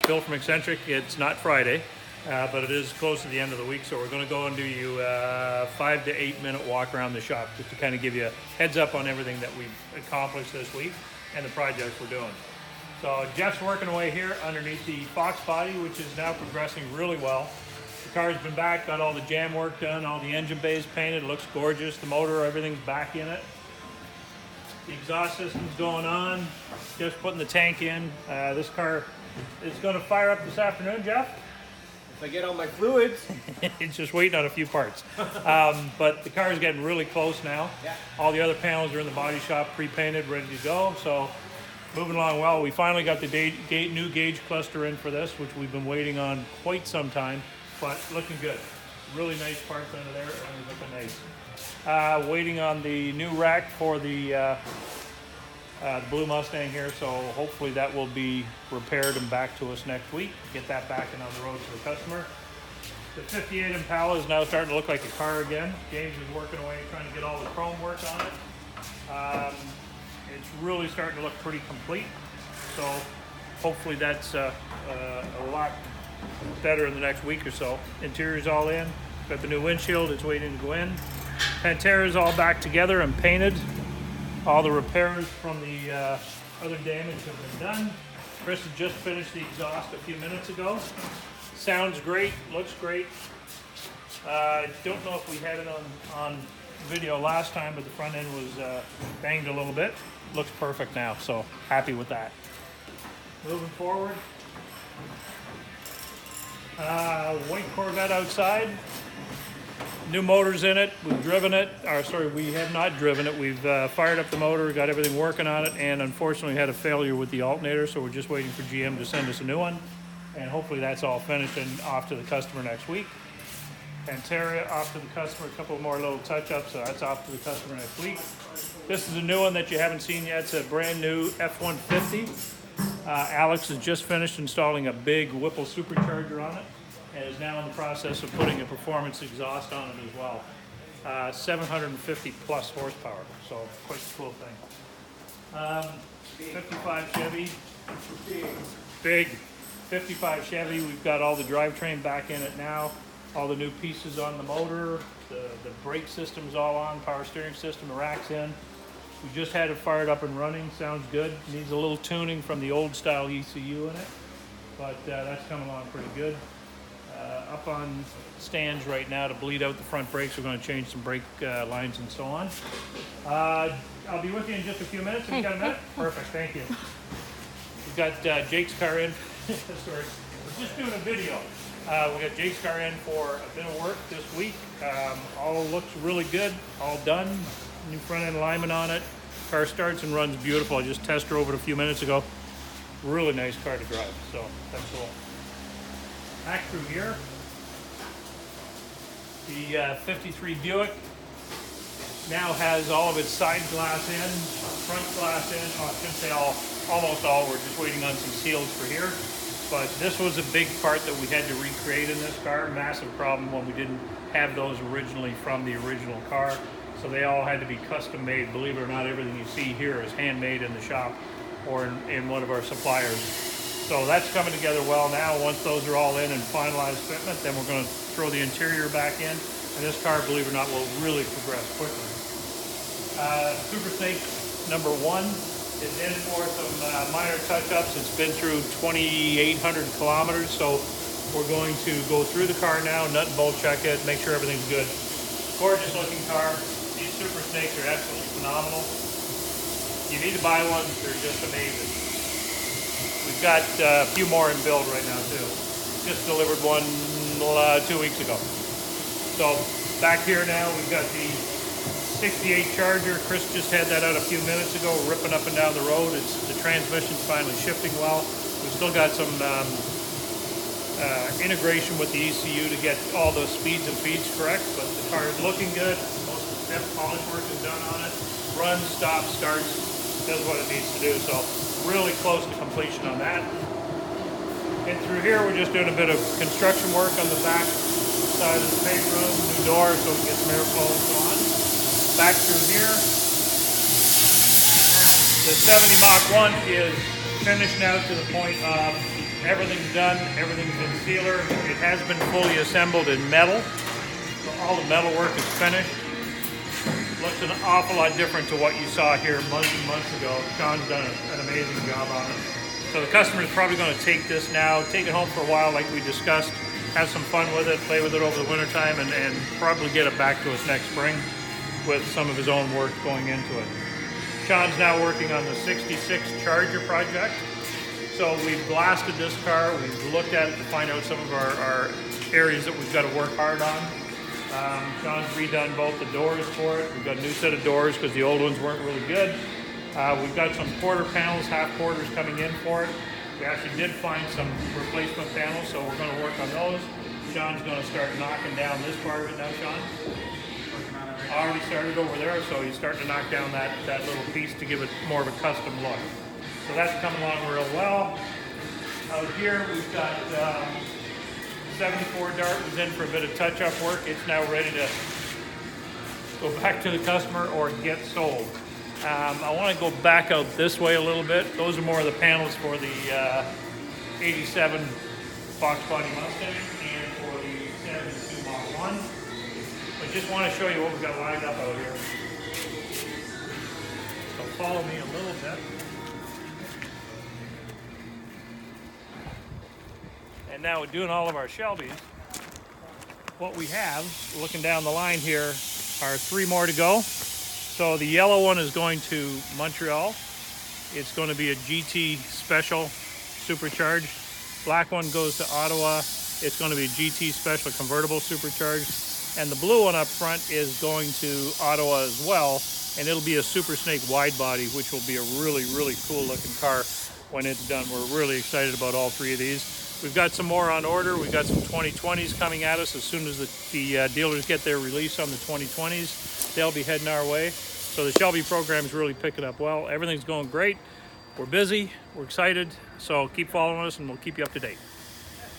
Phil from XcentricK. It's not Friday, but it is close to the end of the week, so we're going to go and do you a 5 to 8 minute walk around the shop just to kind of give you a heads up on everything that we've accomplished this week and the projects we're doing. So Jeff's working away here underneath the Fox body, which is now progressing really well. The car's been back, got all the jam work done, all the engine bays painted, it looks gorgeous. The motor, everything's back in it. The exhaust system's going on, just putting the tank in. This car is going to fire up this afternoon, Jeff. If I get all my fluids. It's just waiting on a few parts. But the car is getting really close now. Yeah. All the other panels are in the body shop, pre-painted, ready to go. So moving along well. We finally got the new gauge cluster in for this, which we've been waiting on quite some time, but looking good. Really nice parts under there, and looking nice. Waiting on the new rack for the blue Mustang here, so hopefully that will be repaired and back to us next week. Get that back and on the road to the customer. The 58 Impala is now starting to look like a car again. James is working away trying to get all the chrome work on it. It's really starting to look pretty complete, so hopefully that's a lot better in the next week or so. Interior's all in. Got the new windshield, it's waiting to go in. Pantera's all back together and painted. All the repairs from the other damage have been done. Chris has just finished the exhaust a few minutes ago. Sounds great, looks great. I don't know if we had it on video last time, but the front end was banged a little bit. Looks perfect now, so happy with that. Moving forward. White Corvette outside. New motor's in it. We've driven it. We have not driven it. We've fired up the motor, got everything working on it, and unfortunately had a failure with the alternator, so we're just waiting for GM to send us a new one. And hopefully that's all finished and off to the customer next week. Pantera off to the customer, a couple more little touch-ups, so that's off to the customer next week. This is a new one that you haven't seen yet. It's a brand new F-150. Alex has just finished installing a big Whipple supercharger on it, and is now in the process of putting a performance exhaust on it as well. 750 plus horsepower, so quite a cool thing. 55 Chevy, big 55 Chevy. We've got all the drivetrain back in it now, all the new pieces on the motor, the brake system's all on, power steering system, the rack's in. We just had it fired up and running, sounds good. Needs a little tuning from the old style ECU in it, but that's coming along pretty good. Up on stands right now to bleed out the front brakes. We're going to change some brake lines and so on. I'll be with you in just a few minutes. Have you got a minute? Perfect, thank you. We've got Jake's car in. Sorry, we're just doing a video. We got Jake's car in for a bit of work this week. All looks really good, all done. New front end alignment on it. Car starts and runs beautiful. I just test drove it a few minutes ago. Really nice car to drive, so that's cool. Back through here, the 53 Buick now has all of its side glass in, front glass in. Oh, I shouldn't say all, almost all. We're just waiting on some seals for here. But this was a big part that we had to recreate in this car. Massive problem when we didn't have those originally from the original car. So they all had to be custom made. Believe it or not, everything you see here is handmade in the shop or in one of our suppliers. So that's coming together well now. Once those are all in and finalized fitment, then we're going to throw the interior back in. And this car, believe it or not, will really progress quickly. Super Snake number 1 is in for some minor touch-ups. It's been through 2,800 kilometers, so we're going to go through the car now, nut and bolt check it, make sure everything's good. Gorgeous looking car. These Super Snakes are absolutely phenomenal. You need to buy one. They're just amazing. We've got a few more in build right now too. Just delivered one 2 weeks ago. So back here now, we've got the 68 Charger. Chris just had that out a few minutes ago, ripping up and down the road. The transmission's finally shifting well. We've still got some integration with the ECU to get all those speeds and feeds correct, but the car is looking good. Most of the step polish work is done on it. Runs, stops, starts, does what it needs to do. So really close to completion on that. And through here, we're just doing a bit of construction work on the back side of the paint room, new door so we can get some airflow and so on. Back through here, the 70 Mach 1 is finished now to the point of Everything's done, everything's in sealer. It has been fully assembled in metal. So all the metal work is finished. Looks an awful lot different to what you saw here months and months ago. Sean's done an amazing job on it. So the customer's probably going to take this now, take it home for a while like we discussed, have some fun with it, play with it over the winter time, and probably get it back to us next spring with some of his own work going into it. Sean's now working on the 66 Charger project. So we've blasted this car, we've looked at it to find out some of our areas that we've got to work hard on. Sean's redone both the doors for it. We've got a new set of doors because the old ones weren't really good. We've got some quarter panels, half quarters coming in for it. We actually did find some replacement panels, so we're going to work on those. Sean's going to start knocking down this part of it now, Sean. Already started over there, so he's starting to knock down that little piece to give it more of a custom look. So that's coming along real well. Out here we've got 74 Dart was in for a bit of touch-up work. It's now ready to go back to the customer or get sold. I want to go back out this way a little bit. Those are more of the panels for the 87 Fox Body Mustang and for the 72 Model 1. But just want to show you what we've got lined up out here. So follow me a little bit. And now we're doing all of our Shelbys. What we have, looking down the line here, are 3 more to go. So the yellow one is going to Montreal. It's going to be a GT Special Supercharged. Black one goes to Ottawa. It's going to be a GT Special Convertible Supercharged. And the blue one up front is going to Ottawa as well. And it'll be a Super Snake wide body, which will be a really, really cool looking car when it's done. We're really excited about all 3 of these. We've got some more on order. We've got some 2020s coming at us as soon as the dealers get their release on the 2020s. They'll be heading our way. So the Shelby program is really picking up well. Everything's going great. We're busy. We're excited. So keep following us and we'll keep you up to date.